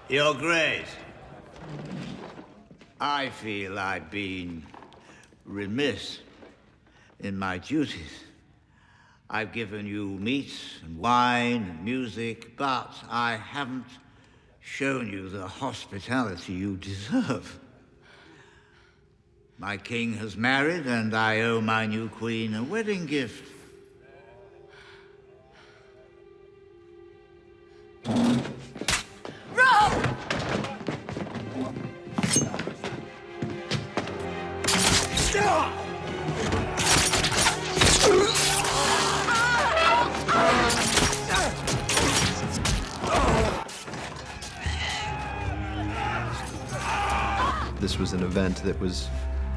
Your Grace, I feel I've been remiss in my duties. I've given you meat and wine and music, but I haven't shown you the hospitality you deserve. My king has married, and I owe my new queen a wedding gift. This was an event that was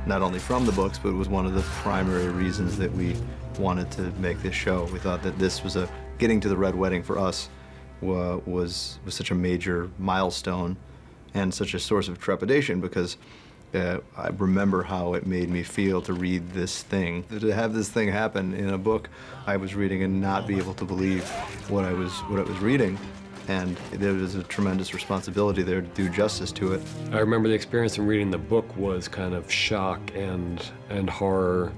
not only from the books, but it was one of the primary reasons that we wanted to make this show. We thought that this was getting to the Red Wedding for us was such a major milestone and such a source of trepidation, because I remember how it made me feel to read this thing. To have this thing happen in a book I was reading and not be able to believe what I was reading. And there was a tremendous responsibility there to do justice to it. I remember the experience in reading the book was kind of shock and horror,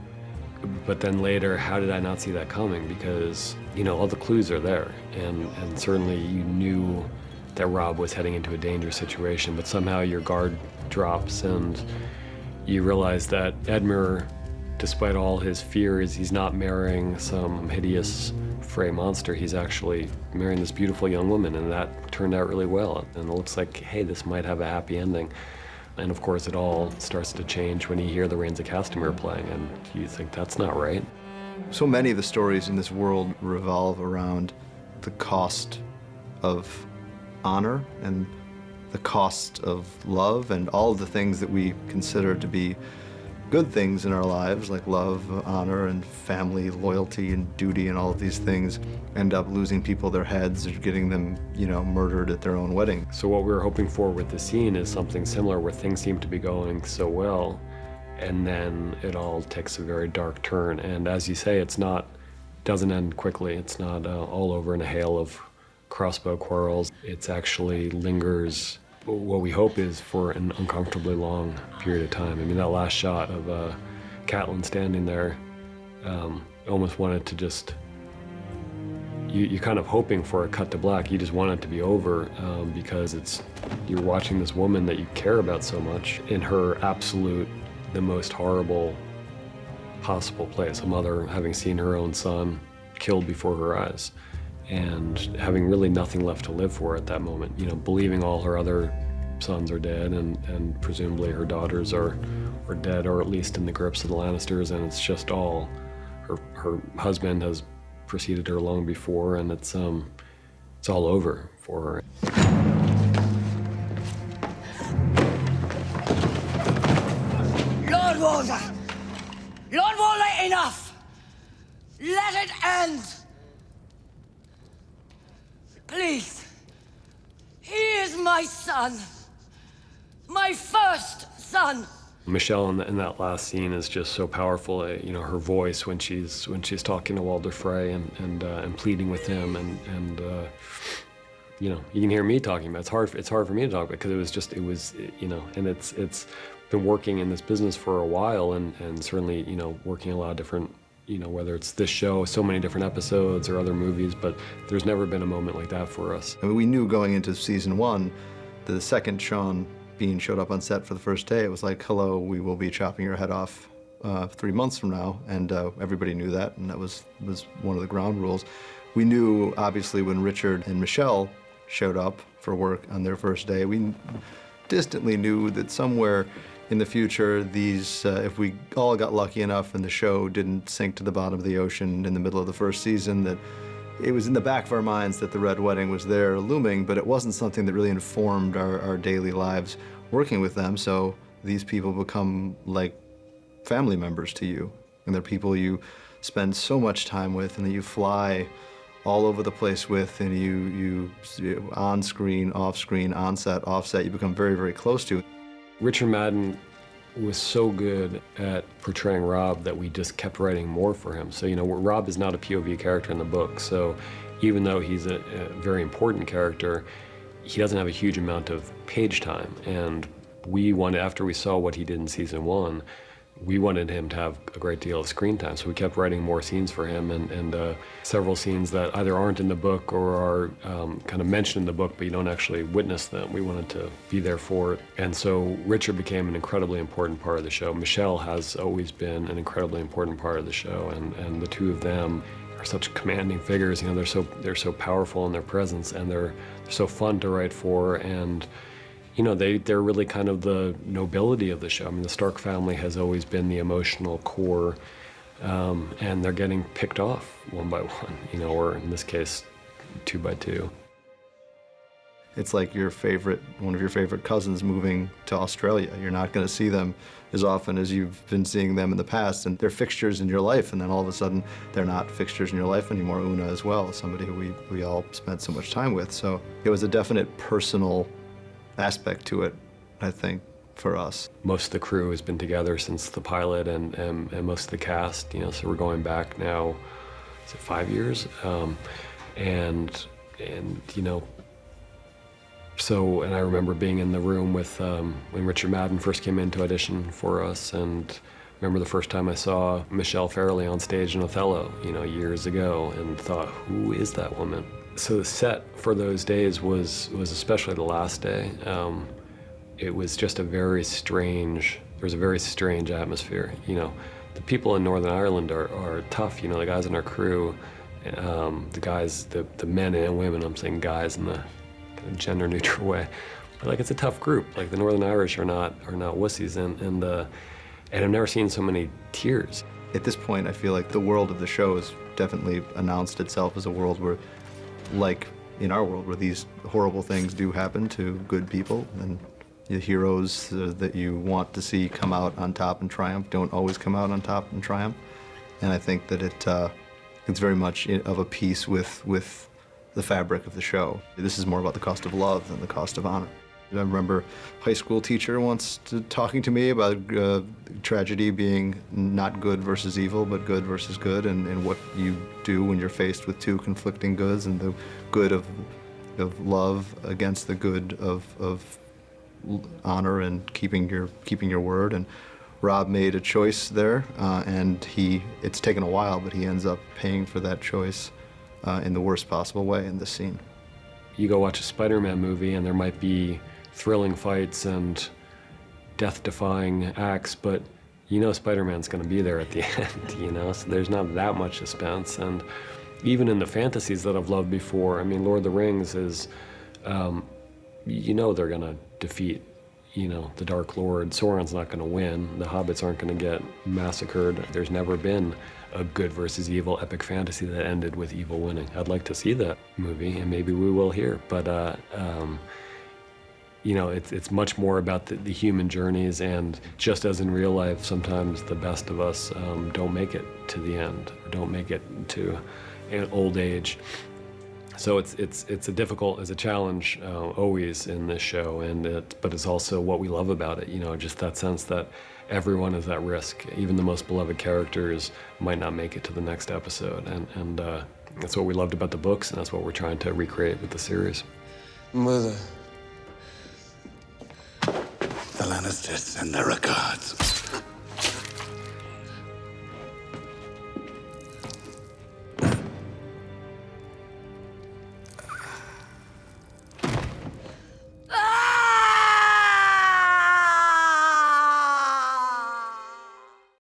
but then later, how did I not see that coming? Because, you know, all the clues are there, and certainly you knew that Rob was heading into a dangerous situation, but somehow your guard drops and you realize that Edmure, despite all his fears, he's not marrying some hideous Frey monster. He's actually marrying this beautiful young woman, and that turned out really well. And it looks like, hey, this might have a happy ending. And of course, it all starts to change when you hear the Reigns of Castamere playing, and you think, that's not right. So many of the stories in this world revolve around the cost of honor and the cost of love, and all of the things that we consider to be good things in our lives, like love, honor, and family, loyalty, and duty, and all of these things end up losing people their heads or getting them, you know, murdered at their own wedding. So what we were hoping for with the scene is something similar, where things seem to be going so well, and then it all takes a very dark turn. And as you say, doesn't end quickly. It's not all over in a hail of crossbow quarrels. It actually lingers, what we hope is for an uncomfortably long period of time. I mean, that last shot of Catelyn standing there, almost wanted to just, you're kind of hoping for a cut to black. You just want it to be over, because you're watching this woman that you care about so much in her absolute, the most horrible possible place. A mother having seen her own son killed before her eyes, and having really nothing left to live for at that moment. You know, believing all her other sons are dead, and presumably her daughters are dead, or at least in the grips of the Lannisters, and it's just all, her husband has preceded her long before, and it's all over for her. Lord Walder! Lord Walder, enough! Let it end! Please. He is my son. My first son. Michelle in that last scene is just so powerful. You know, her voice when she's talking to Walder Frey and pleading with him, and you know, you can hear me talking about it. It's hard for me to talk about, because it was you know, and it's been working in this business for a while, and certainly, you know, working a lot of different, you know, whether it's this show, so many different episodes, or other movies, but there's never been a moment like that for us. I mean, we knew going into season 1 that the second Sean Bean showed up on set for the first day, it was like, hello, we will be chopping your head off 3 months from now, and everybody knew that, and that was one of the ground rules. We knew, obviously, when Richard and Michelle showed up for work on their first day, we distantly knew that somewhere in the future, these, if we all got lucky enough and the show didn't sink to the bottom of the ocean in the middle of the first season, that it was in the back of our minds that the Red Wedding was there looming, but it wasn't something that really informed our daily lives working with them. So these people become like family members to you, and they're people you spend so much time with, and that you fly all over the place with, and you on screen, off screen, on set, off set, you become very, very close to. Richard Madden was so good at portraying Rob that we just kept writing more for him. So, you know, Rob is not a POV character in the book, so even though he's a very important character, he doesn't have a huge amount of page time. And we wanted, after we saw what he did in season 1, we wanted him to have a great deal of screen time. So we kept writing more scenes for him, and several scenes that either aren't in the book or are kind of mentioned in the book, but you don't actually witness them. We wanted to be there for it. And so Richard became an incredibly important part of the show. Michelle has always been an incredibly important part of the show, and the two of them are such commanding figures. You know, they're so powerful in their presence, and they're so fun to write for, and you know, they're really kind of the nobility of the show. I mean, the Stark family has always been the emotional core, and they're getting picked off one by one, you know, or in this case, 2 by 2. It's like one of your favorite cousins moving to Australia. You're not going to see them as often as you've been seeing them in the past, and they're fixtures in your life, and then all of a sudden they're not fixtures in your life anymore. Una as well, somebody who we all spent so much time with. So it was a definite personal aspect to it, I think, for us. Most of the crew has been together since the pilot, and most of the cast, you know, so we're going back now, is it 5 years? And you know, so, and I remember being in the room with, when Richard Madden first came in to audition for us, and I remember the first time I saw Michelle Fairley on stage in Othello, you know, years ago, and thought, who is that woman? So the set for those days was especially the last day. It was just there was a very strange atmosphere. You know, the people in Northern Ireland are tough. You know, the guys in our crew, the men and women, I'm saying guys in the kind of gender neutral way, but like it's a tough group. Like the Northern Irish are not wussies, and I've never seen so many tears. At this point, I feel like the world of the show has definitely announced itself as a world where, like in our world, where these horrible things do happen to good people, and the heroes that you want to see come out on top and triumph don't always come out on top and triumph. And I think that it's very much of a piece with the fabric of the show. This is more about the cost of love than the cost of honor. I remember a high school teacher once talking to me about tragedy being not good versus evil, but good versus good, and what you do when you're faced with two conflicting goods, and the good of love against the good of honor and keeping your word. And Rob made a choice there, and it's taken a while, but he ends up paying for that choice in the worst possible way in this scene. You go watch a Spider-Man movie, and there might be thrilling fights and death-defying acts, but you know Spider-Man's going to be there at the end, you know, so there's not that much suspense. And even in the fantasies that I've loved before, I mean, Lord of the Rings is, you know they're going to defeat, you know, the Dark Lord. Sauron's not going to win. The hobbits aren't going to get massacred. There's never been a good versus evil epic fantasy that ended with evil winning. I'd like to see that movie, and maybe we will here, but you know, it's much more about the human journeys, and just as in real life, sometimes the best of us don't make it to the end, or don't make it to an old age. So it's a challenge always in this show, but it's also what we love about it. You know, just that sense that everyone is at risk. Even the most beloved characters might not make it to the next episode, and that's what we loved about the books, and that's what we're trying to recreate with the series. Mother. The Lannisters send their regards.